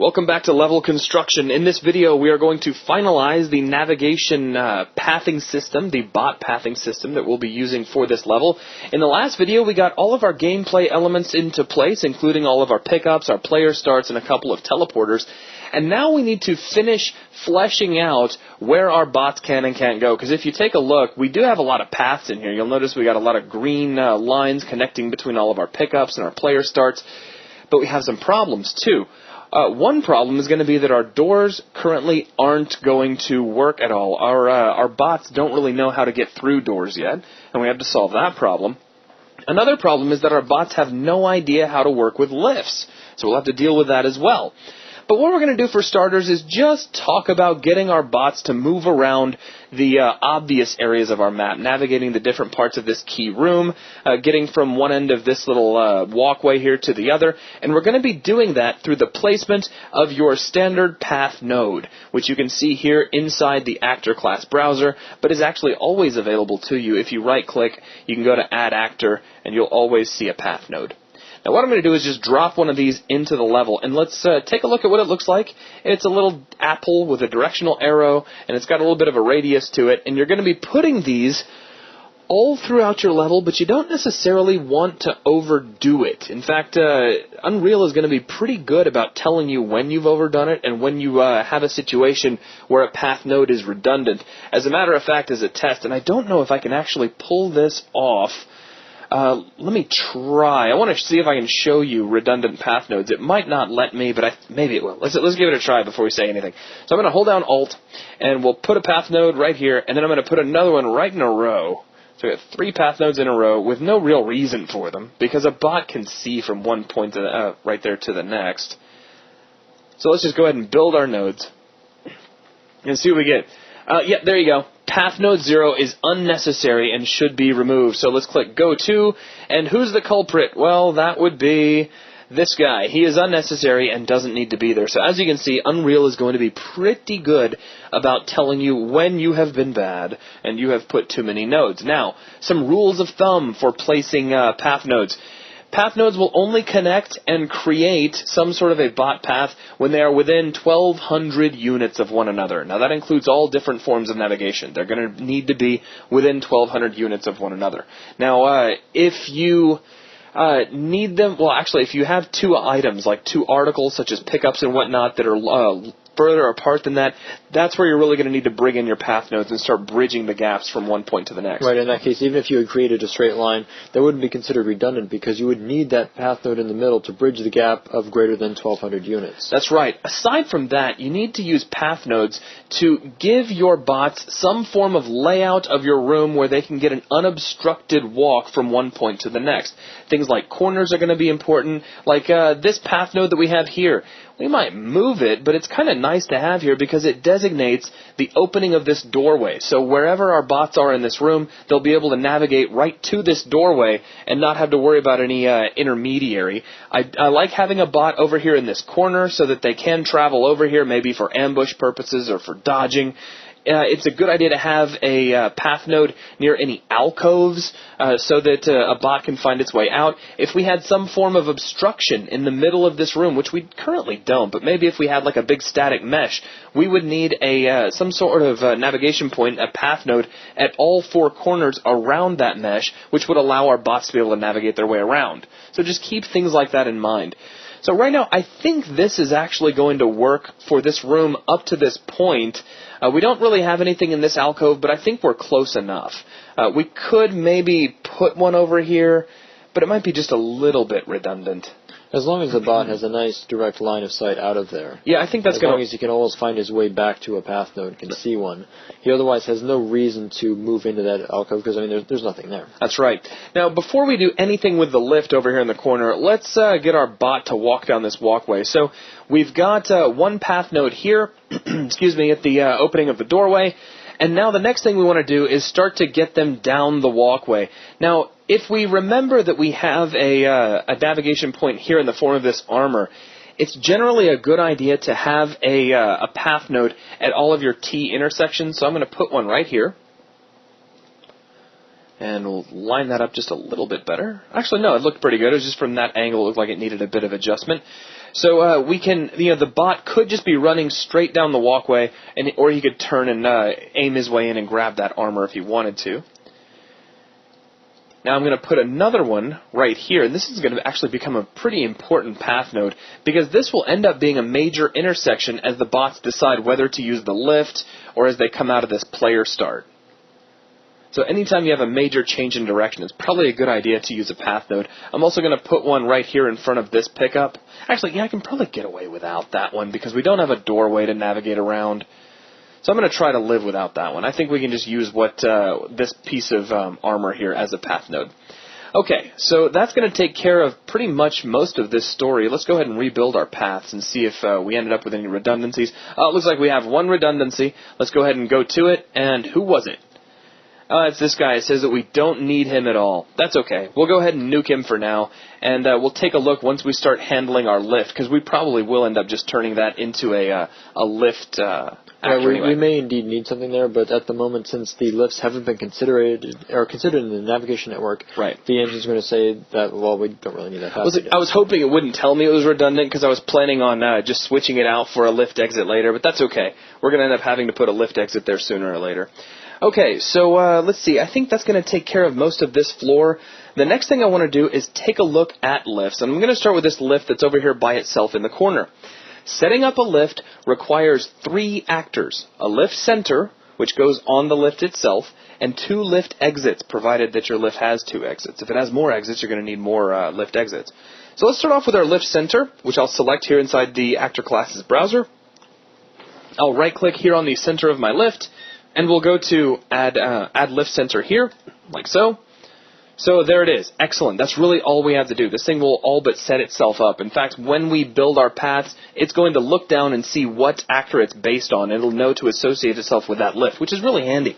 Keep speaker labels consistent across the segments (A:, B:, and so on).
A: Welcome back to Level Construction. In this video, we are going to finalize the navigation pathing system, the bot pathing system that we'll be using for this level. In the last video, we got all of our gameplay elements into place, including all of our pickups, our player starts, and a couple of teleporters. And now we need to finish fleshing out where our bots can and can't go. Because if you take a look, we do have a lot of paths in here. You'll notice we got a lot of green lines connecting between all of our pickups and our player starts. But we have some problems, too. One problem is going to be that our doors currently aren't going to work at all. Our bots don't really know how to get through doors yet, and we have to solve that problem. Another problem is that our bots have no idea how to work with lifts, so we'll have to deal with that as well. But what we're going to do for starters is just talk about getting our bots to move around the obvious areas of our map, navigating the different parts of this key room, getting from one end of this little walkway here to the other. And we're going to be doing that through the placement of your standard path node, which you can see here inside the actor class browser, but is actually always available to you. If you right-click, you can go to Add Actor, and you'll always see a path node. Now what I'm going to do is just drop one of these into the level, and let's take a look at what it looks like. It's a little apple with a directional arrow, and it's got a little bit of a radius to it, and you're going to be putting these all throughout your level, but you don't necessarily want to overdo it. In fact, Unreal is going to be pretty good about telling you when you've overdone it and when you have a situation where a path node is redundant. As a matter of fact, as a test, and I don't know if I can actually pull this off. Let me try. I want to see if I can show you redundant path nodes. It might not let me, but maybe it will. Let's give it a try before we say anything. So I'm going to hold down Alt, and we'll put a path node right here, and then I'm going to put another one right in a row. So we have 3 path nodes in a row with no real reason for them, because a bot can see from one point to right there to the next. So let's just go ahead and build our nodes and see what we get. Yeah, there you go. Path node 0 is unnecessary and should be removed. So let's click Go To, and who's the culprit? Well, that would be this guy. He is unnecessary and doesn't need to be there. So as you can see, Unreal is going to be pretty good about telling you when you have been bad and you have put too many nodes. Now, some rules of thumb for placing path nodes. Path nodes will only connect and create some sort of a bot path when they are within 1,200 units of one another. Now, that includes all different forms of navigation. They're going to need to be within 1,200 units of one another. Now, if you need them, well, actually, if you have 2 items, like 2 articles, such as pickups and whatnot, that are further apart than that, that's where you're really going to need to bring in your path nodes and start bridging the gaps from one point to the next.
B: Right, in that case, even if you had created a straight line, that wouldn't be considered redundant because you would need that path node in the middle to bridge the gap of greater than 1,200 units.
A: That's right. Aside from that, you need to use path nodes to give your bots some form of layout of your room where they can get an unobstructed walk from one point to the next. Things like corners are going to be important, like this path node that we have here. We might move it, but it's kind of nice to have here because it designates the opening of this doorway. So wherever our bots are in this room, they'll be able to navigate right to this doorway and not have to worry about any intermediary. I like having a bot over here in this corner so that they can travel over here, maybe for ambush purposes or for dodging. It's a good idea to have a path node near any alcoves so that a bot can find its way out. If we had some form of obstruction in the middle of this room, which we currently don't, but maybe if we had like a big static mesh, we would need some sort of navigation point, a path node, at all 4 corners around that mesh, which would allow our bots to be able to navigate their way around. So just keep things like that in mind. So right now, I think this is actually going to work for this room up to this point. We don't really have anything in this alcove, but I think we're close enough. We could maybe put one over here, but it might be just a little bit redundant.
B: As long as the bot has a nice direct line of sight out of there.
A: Yeah, I think that's
B: going to... As long as he can always find his way back to a path node, can see one. He otherwise has no reason to move into that alcove because, I mean, there's nothing there.
A: That's right. Now, before we do anything with the lift over here in the corner, let's get our bot to walk down this walkway. So we've got one path node here, excuse me, at the opening of the doorway. And now the next thing we want to do is start to get them down the walkway. Now, if we remember that we have a navigation point here in the form of this armor, it's generally a good idea to have a path node at all of your T intersections. So I'm going to put one right here. And we'll line that up just a little bit better. Actually, no, it looked pretty good. It was just from that angle, it looked like it needed a bit of adjustment. So we can, the bot could just be running straight down the walkway, or he could turn and aim his way in and grab that armor if he wanted to. Now I'm going to put another one right here, and this is going to actually become a pretty important path node, because this will end up being a major intersection as the bots decide whether to use the lift or as they come out of this player start. So anytime you have a major change in direction, it's probably a good idea to use a path node. I'm also going to put one right here in front of this pickup. Actually, yeah, I can probably get away without that one because we don't have a doorway to navigate around. So I'm going to try to live without that one. I think we can just use this piece of armor here as a path node. Okay, so that's going to take care of pretty much most of this story. Let's go ahead and rebuild our paths and see if we ended up with any redundancies. It looks like we have one redundancy. Let's go ahead and go to it. And who was it? It's this guy. It says that we don't need him at all. That's okay. We'll go ahead and nuke him for now, and we'll take a look once we start handling our lift, because we probably will end up just turning that into a lift
B: we may indeed need something there, but at the moment, since the lifts haven't been considered in the navigation network,
A: right,
B: the engine's going to say that, well, we don't really need that path.
A: I was hoping it wouldn't tell me it was redundant, because I was planning on just switching it out for a lift exit later, but that's okay. We're going to end up having to put a lift exit there sooner or later. Okay, so let's see. I think that's going to take care of most of this floor. The next thing I want to do is take a look at lifts. And I'm going to start with this lift that's over here by itself in the corner. Setting up a lift requires 3 actors. A lift center, which goes on the lift itself, and 2 lift exits, provided that your lift has 2 exits. If it has more exits, you're going to need more lift exits. So let's start off with our lift center, which I'll select here inside the actor classes browser. I'll right-click here on the center of my lift, and we'll go to add lift center here, like so. So there it is. Excellent. That's really all we have to do. This thing will all but set itself up. In fact, when we build our paths, it's going to look down and see what actor it's based on. It'll know to associate itself with that lift, which is really handy.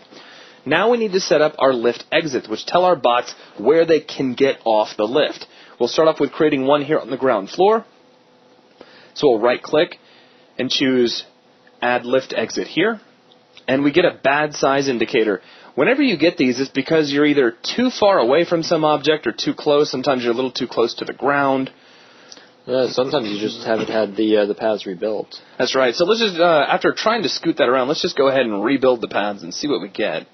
A: Now we need to set up our lift exits, which tell our bots where they can get off the lift. We'll start off with creating one here on the ground floor. So we'll right-click and choose Add Lift Exit here. And we get a bad size indicator. Whenever you get these, it's because you're either too far away from some object or too close. Sometimes you're a little too close to the ground.
B: Sometimes you just haven't had the paths rebuilt.
A: That's right. So let's just, after trying to scoot that around, let's just go ahead and rebuild the paths and see what we get.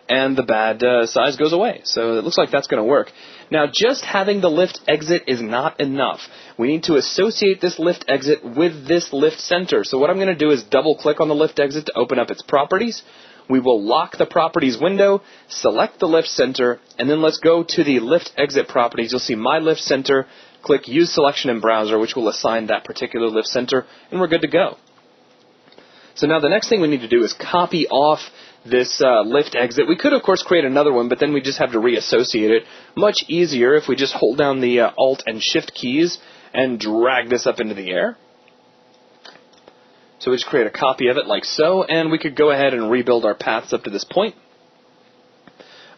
A: And the bad size goes away. So it looks like that's going to work. Now, just having the lift exit is not enough. We need to associate this lift exit with this lift center. So what I'm going to do is double-click on the lift exit to open up its properties. We will lock the properties window, select the lift center, and then let's go to the lift exit properties. You'll see My Lift Center. Click Use Selection in Browser, which will assign that particular lift center, and we're good to go. So now the next thing we need to do is copy off this lift exit. We could, of course, create another one, but then we just have to reassociate it. Much easier if we just hold down the Alt and Shift keys and drag this up into the air. So we just create a copy of it like so, and we could go ahead and rebuild our paths up to this point.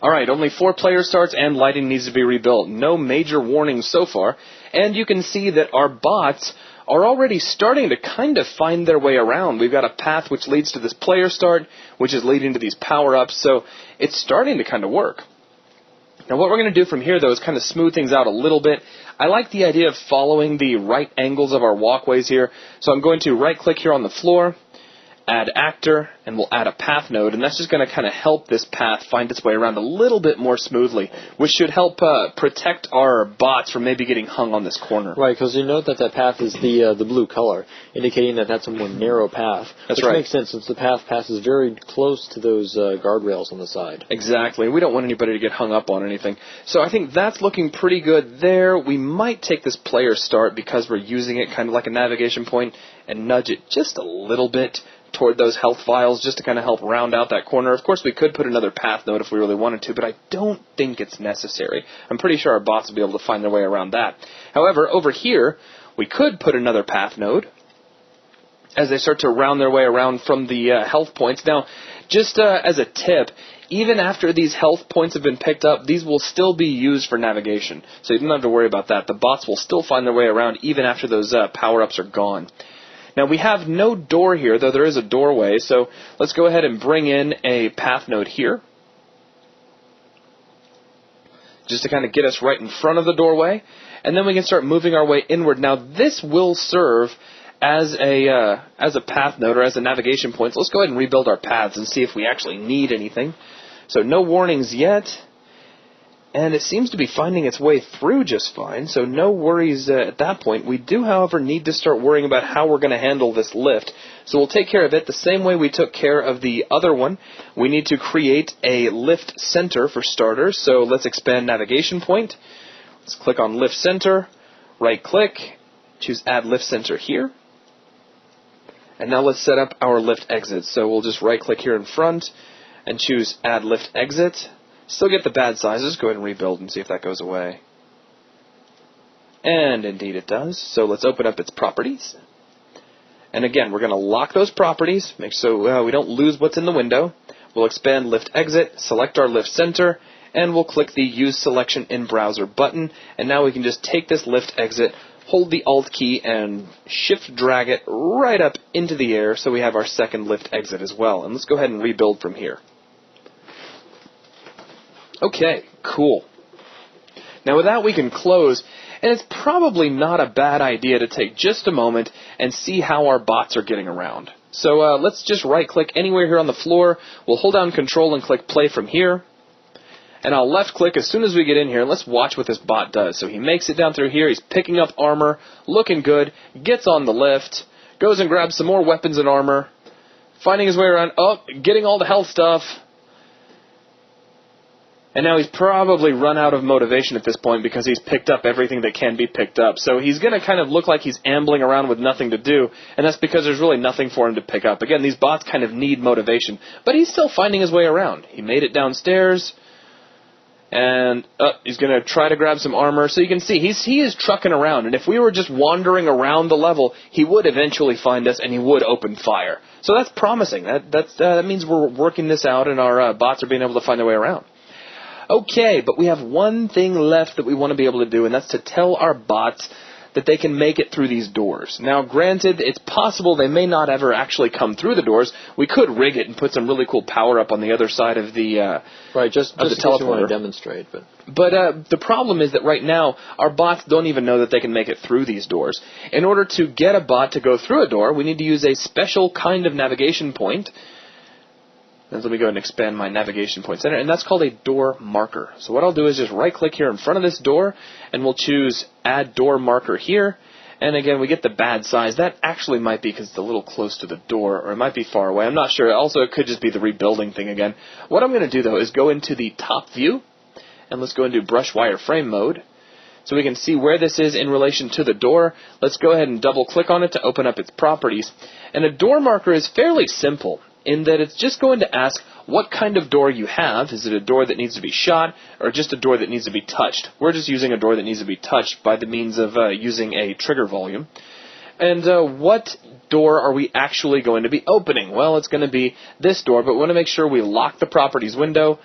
A: Alright, only 4 player starts and lighting needs to be rebuilt. No major warnings so far, and you can see that our bots are already starting to kind of find their way around. We've got a path which leads to this player start, which is leading to these power-ups, so it's starting to kind of work. Now what we're going to do from here, though, is kind of smooth things out a little bit. I like the idea of following the right angles of our walkways here, so I'm going to right-click here on the floor, add actor, and we'll add a path node, and that's just going to kind of help this path find its way around a little bit more smoothly, which should help protect our bots from maybe getting hung on this corner.
B: Right, because you note that that path is the blue color, indicating that that's a more narrow path.
A: That's
B: which
A: right.
B: Makes sense since the path passes very close to those guardrails on the side.
A: Exactly. We don't want anybody to get hung up on anything. So I think that's looking pretty good there. We might take this player start because we're using it kind of like a navigation point and nudge it just a little bit toward those health vials just to kind of help round out that corner. Of course, we could put another path node if we really wanted to, but I don't think it's necessary. I'm pretty sure our bots will be able to find their way around that. However, over here, we could put another path node as they start to round their way around from the health points. Now, just as a tip, even after these health points have been picked up, these will still be used for navigation. So you don't have to worry about that. The bots will still find their way around even after those power-ups are gone. Now, we have no door here, though there is a doorway, so let's go ahead and bring in a path node here. just to kind of get us right in front of the doorway. And then we can start moving our way inward. Now, this will serve as a path node or as a navigation point. So let's go ahead and rebuild our paths and see if we actually need anything. So no warnings yet. And it seems to be finding its way through just fine, so no worries at that point. We do, however, need to start worrying about how we're going to handle this lift. So we'll take care of it the same way we took care of the other one. We need to create a lift center for starters. So let's expand navigation point. Let's click on lift center, right-click, choose add lift center here. And now let's set up our lift exit. So we'll just right-click here in front and choose add lift exit. Still get the bad sizes. Go ahead and rebuild and see if that goes away. And indeed it does. So let's open up its properties. And again, we're going to lock those properties, make so we don't lose what's in the window. We'll expand lift exit, select our lift center, and we'll click the use selection in browser button. And now we can just take this lift exit, hold the Alt key, and shift drag it right up into the air so we have our second lift exit as well. And let's go ahead and rebuild from here. Okay, cool. Now with that we can close, and it's probably not a bad idea to take just a moment and see how our bots are getting around. So let's just right-click anywhere here on the floor. We'll hold down Control and click Play from here. And I'll left-click as soon as we get in here, and let's watch what this bot does. So he makes it down through here, he's picking up armor, looking good, gets on the lift, goes and grabs some more weapons and armor, finding his way around, getting all the health stuff. And now he's probably run out of motivation at this point because he's picked up everything that can be picked up. So he's going to kind of look like he's ambling around with nothing to do, and that's because there's really nothing for him to pick up. Again, these bots kind of need motivation, but he's still finding his way around. He made it downstairs, and he's going to try to grab some armor. So you can see he is trucking around, and if we were just wandering around the level, he would eventually find us, and he would open fire. So that's promising. That means we're working this out, and our bots are being able to find their way around. Okay, but we have one thing left that we want to be able to do, and that's to tell our bots that they can make it through these doors. Now, granted, it's possible they may not ever actually come through the doors. We could rig it and put some really cool power up on the other side of the
B: just
A: of the teleporter.
B: Want to demonstrate,
A: But the problem is that right now our bots don't even know that they can make it through these doors. In order to get a bot to go through a door, we need to use a special kind of navigation point. And let me go ahead and expand my navigation point center, and that's called a door marker. So what I'll do is just right-click here in front of this door, and we'll choose Add Door Marker here. And again, we get the bad size. That actually might be because it's a little close to the door, or it might be far away. I'm not sure. Also, it could just be the rebuilding thing again. What I'm going to do, though, is go into the top view, and let's go into brush wireframe mode. So we can see where this is in relation to the door. Let's go ahead and double-click on it to open up its properties. And a door marker is fairly simple, in that it's just going to ask what kind of door you have. Is it a door that needs to be shot, or just a door that needs to be touched? We're just using a door that needs to be touched by the means of using a trigger volume. And what door are we actually going to be opening? Well, it's going to be this door, but we want to make sure we lock the properties window,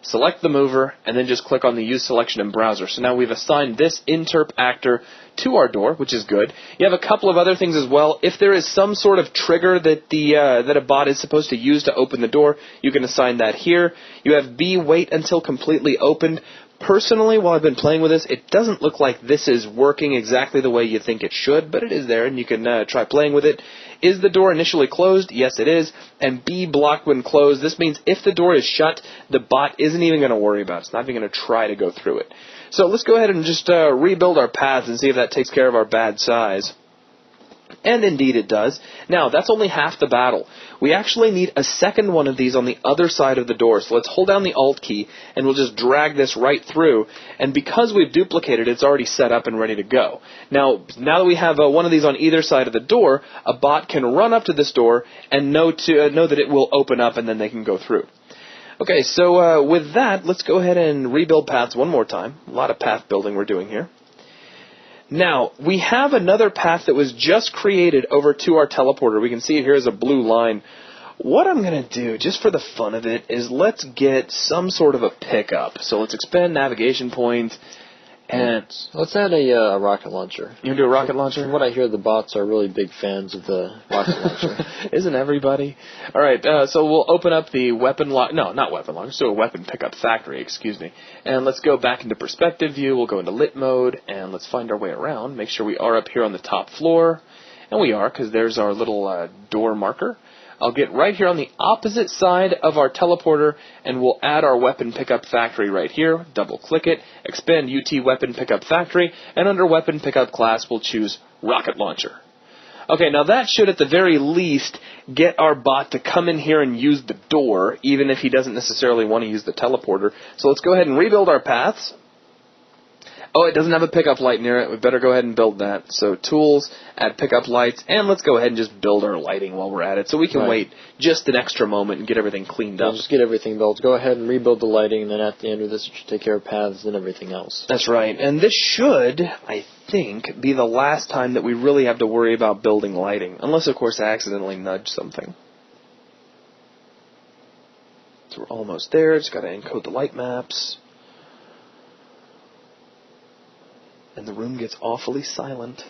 A: select the mover, and then just click on the Use Selection in Browser. So now we've assigned this interp actor to our door, which is good. You have a couple of other things as well. If there is some sort of trigger that that a bot is supposed to use to open the door, you can assign that here. You have B, wait until completely opened. Personally, while I've been playing with this, it doesn't look like this is working exactly the way you think it should, but it is there, and you can try playing with it. Is the door initially closed? Yes, it is. And B, blocked when closed. This means if the door is shut, the bot isn't even going to worry about it. It's not even going to try to go through it. So let's go ahead and just rebuild our paths and see if that takes care of our bad size. And indeed it does. Now, that's only half the battle. We actually need a second one of these on the other side of the door. So let's hold down the Alt key, and we'll just drag this right through. And because we've duplicated it, it's already set up and ready to go. Now that we have one of these on either side of the door, a bot can run up to this door and know that it will open up, and then they can go through. Okay, so with that, let's go ahead and rebuild paths one more time. A lot of path building we're doing here. Now, we have another path that was just created over to our teleporter. We can see it here as a blue line. What I'm going to do, just for the fun of it, is let's get some sort of a pickup. So let's expand navigation point, And
B: let's add a rocket launcher.
A: You want to do a rocket launcher?
B: From what I hear, the bots are really big fans of the rocket launcher.
A: Isn't everybody? All right, so we'll open up the weapon no, not weapon launcher, so a weapon pickup factory, excuse me. And let's go back into perspective view. We'll go into lit mode, and let's find our way around. Make sure we are up here on the top floor. And we are, because there's our little door marker. I'll get right here on the opposite side of our teleporter, and we'll add our weapon pickup factory right here. Double-click it, expand UT weapon pickup factory, and under weapon pickup class, we'll choose rocket launcher. Okay, now that should at the very least get our bot to come in here and use the door, even if he doesn't necessarily want to use the teleporter. So let's go ahead and rebuild our paths. Oh, it doesn't have a pickup light near it. We better go ahead and build that. So tools, add pickup lights, and let's go ahead and just build our lighting while we're at it. So we can wait just an extra moment and get everything cleaned up.
B: Just get everything built. Go ahead and rebuild the lighting, and then at the end of this, it should take care of paths and everything else.
A: That's right. And this should, I think, be the last time that we really have to worry about building lighting. Unless, of course, I accidentally nudge something. So we're almost there. Just got to encode the light maps. And the room gets awfully silent.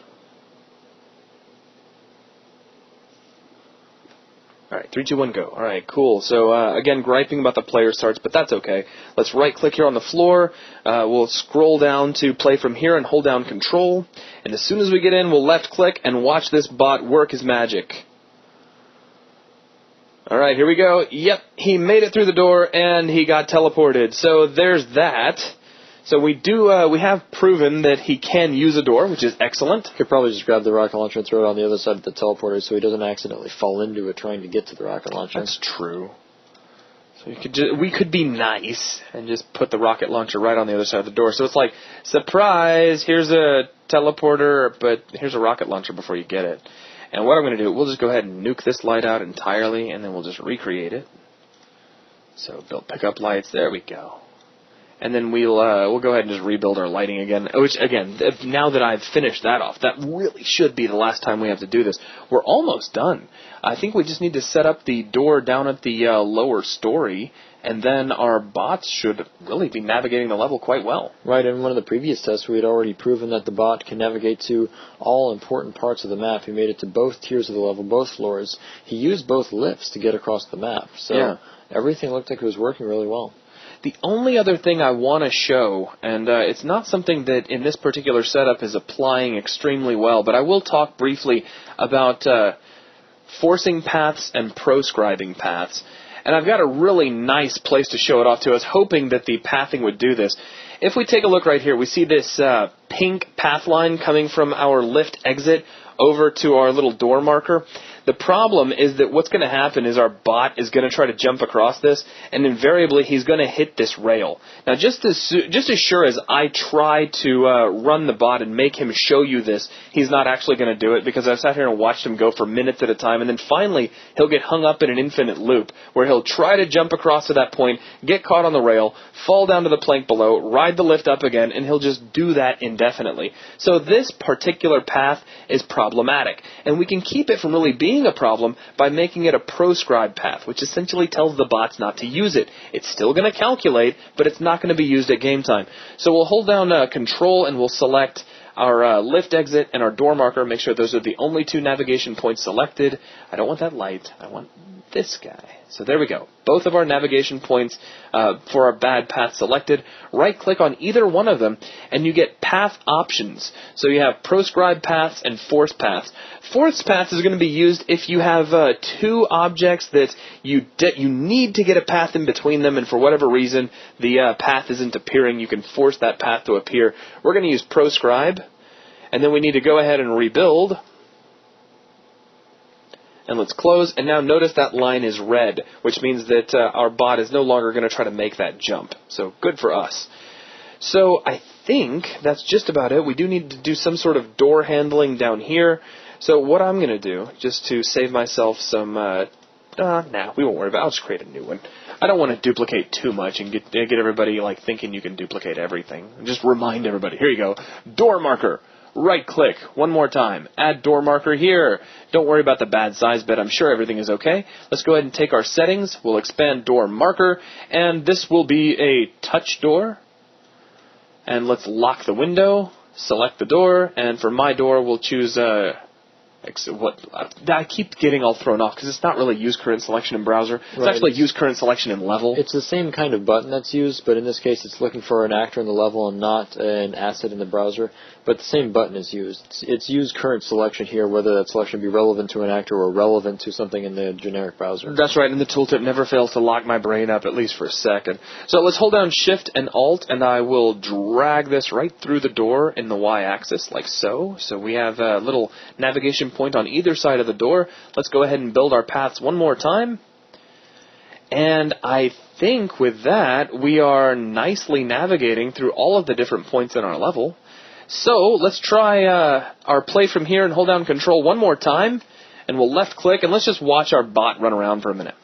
A: Alright, 3, 2, 1, go. Alright, cool. So, again, griping about the player starts, but that's okay. Let's right-click here on the floor. We'll scroll down to play from here and hold down Control. And as soon as we get in, we'll left-click and watch this bot work his magic. Alright, here we go. Yep, he made it through the door, and he got teleported. So, there's that. So we have proven that he can use a door, which is excellent.
B: You could probably just grab the rocket launcher and throw it on the other side of the teleporter so he doesn't accidentally fall into it trying to get to the rocket launcher.
A: That's true. So we could be nice and just put the rocket launcher right on the other side of the door. So it's like, surprise, here's a teleporter, but here's a rocket launcher before you get it. And what I'm going to do, we'll just go ahead and nuke this light out entirely, and then we'll just recreate it. So build pickup lights, there we go. And then we'll go ahead and just rebuild our lighting again. Which, again, now that I've finished that off, that really should be the last time we have to do this. We're almost done. I think we just need to set up the door down at the lower story, and then our bots should really be navigating the level quite well.
B: Right, in one of the previous tests, we had already proven that the bot can navigate to all important parts of the map. He made it to both tiers of the level, both floors. He used both lifts to get across the map. So everything looked like it was working really well.
A: The only other thing I want to show, and it's not something that in this particular setup is applying extremely well, but I will talk briefly about forcing paths and proscribing paths. And I've got a really nice place to show it off to. I was hoping that the pathing would do this. If we take a look right here, we see this pink path line coming from our lift exit over to our little door marker. The problem is that what's going to happen is our bot is going to try to jump across this, and invariably he's going to hit this rail. Now, just as sure as I try to run the bot and make him show you this, he's not actually going to do it, because I've sat here and watched him go for minutes at a time, and then finally he'll get hung up in an infinite loop where he'll try to jump across to that point, get caught on the rail, fall down to the plank below, ride the lift up again, and he'll just do that indefinitely. So this particular path is problematic, and we can keep it from really being a problem by making it a proscribed path, which essentially tells the bots not to use it. It's still going to calculate, but it's not going to be used at game time. So we'll hold down Control and we'll select our lift exit and our door marker. Make sure those are the only two navigation points selected. I don't want that light. I want this guy. So there we go. Both of our navigation points for our bad path selected. Right-click on either one of them, and you get path options. So you have proscribed paths and forced paths. Forced paths is going to be used if you have two objects that you need to get a path in between them, and for whatever reason the path isn't appearing. You can force that path to appear. We're going to use proscribe, and then we need to go ahead and rebuild. And let's close, and now notice that line is red, which means that our bot is no longer going to try to make that jump. So good for us. So I think that's just about it. We do need to do some sort of door handling down here. So what I'm going to do, just to save myself some, we won't worry about it. I'll just create a new one. I don't want to duplicate too much and get everybody like thinking you can duplicate everything. Just remind everybody. Here you go. Door marker. Right-click, one more time, add door marker here. Don't worry about the bad size bit, I'm sure everything is okay. Let's go ahead and take our settings, we'll expand door marker, and this will be a touch door. And let's lock the window, select the door, and for my door, we'll choose I keep getting all thrown off because it's not really use current selection in browser. It's actually use current selection in level.
B: It's the same kind of button that's used, but in this case it's looking for an actor in the level and not an asset in the browser. But the same button is used. It's use current selection here, whether that selection be relevant to an actor or relevant to something in the generic browser.
A: That's right, and the tooltip never fails to lock my brain up, at least for a second. So let's hold down Shift and Alt, and I will drag this right through the door in the Y-axis, like so. So we have a little navigation point on either side of the door. Let's go ahead and build our paths one more time. And I think with that, we are nicely navigating through all of the different points in our level. So let's try our play from here and hold down Control one more time. And we'll left click, and let's just watch our bot run around for a minute.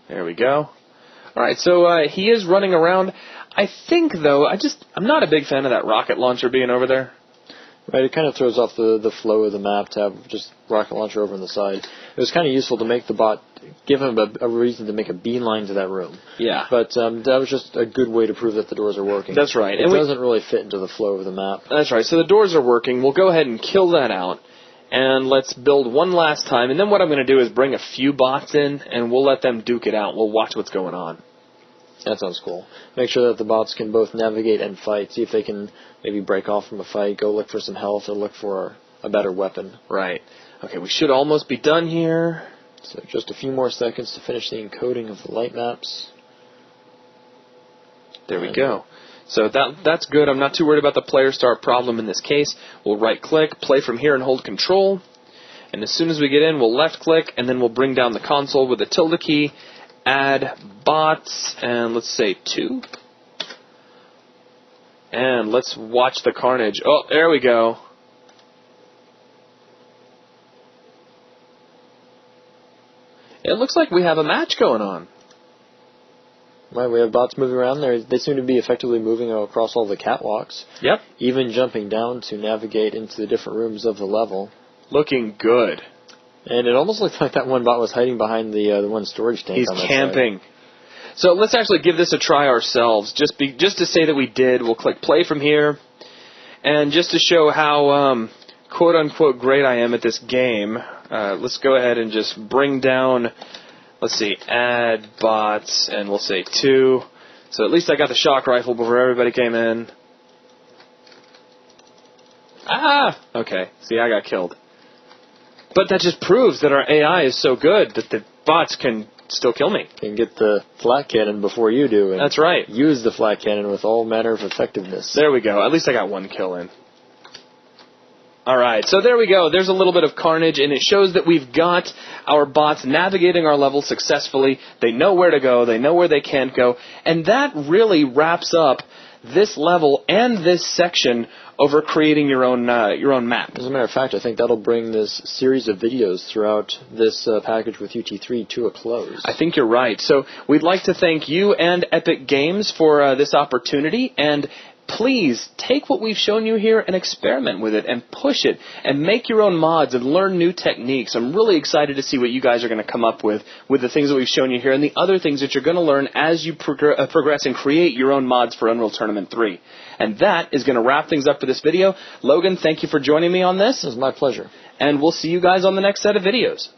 A: There we go. All right, so he is running around. I think, though, I'm not a big fan of that rocket launcher being over there.
B: Right, it kind of throws off the flow of the map to have just rocket launcher over on the side. It was kind of useful to make the bot, give him a reason to make a beeline to that room.
A: Yeah.
B: But that was just a good way to prove that the doors are working.
A: That's right.
B: It doesn't really fit into the flow of the map.
A: That's right. So the doors are working. We'll go ahead and kill that out. And let's build one last time. And then what I'm going to do is bring a few bots in, and we'll let them duke it out. We'll watch what's going on.
B: That sounds cool. Make sure that the bots can both navigate and fight. See if they can maybe break off from a fight, go look for some health, or look for a better weapon.
A: Right. Okay, we should almost be done here.
B: So just a few more seconds to finish the encoding of the light maps.
A: There we go. So that's good. I'm not too worried about the player start problem in this case. We'll right-click, play from here, and hold Control. And as soon as we get in, we'll left-click, and then we'll bring down the console with the tilde key, add bots, and let's say 2. And let's watch the carnage. Oh, there we go. It looks like we have a match going on.
B: Right, we have bots moving around there. They seem to be effectively moving across all the catwalks.
A: Yep.
B: Even jumping down to navigate into the different rooms of the level.
A: Looking good.
B: And it almost looks like that one bot was hiding behind the one storage tank.
A: He's
B: on that
A: camping.
B: side.
A: So let's actually give this a try ourselves. Just to say that we did, we'll click play from here. And just to show how quote-unquote great I am at this game, let's go ahead and just bring down, let's see, add bots, and we'll say 2. So at least I got the shock rifle before everybody came in. Ah! Okay, see, I got killed. But that just proves that our AI is so good that the bots can still kill me.
B: Can get the flat cannon before you do. And
A: that's right.
B: Use the flat cannon with all manner of effectiveness.
A: There we go. At least I got one kill in. Alright, so there we go. There's a little bit of carnage, and it shows that we've got our bots navigating our level successfully. They know where to go. They know where they can't go. And that really wraps up this level and this section over creating your own map.
B: As a matter of fact, I think that'll bring this series of videos throughout this package with UT3 to a close.
A: I think you're right. So we'd like to thank you and Epic Games for this opportunity, and please take what we've shown you here and experiment with it and push it and make your own mods and learn new techniques. I'm really excited to see what you guys are going to come up with the things that we've shown you here and the other things that you're going to learn as you progress and create your own mods for Unreal Tournament 3. And that is going to wrap things up for this video. Logan, thank you for joining me on this.
B: It was my pleasure.
A: And we'll see you guys on the next set of videos.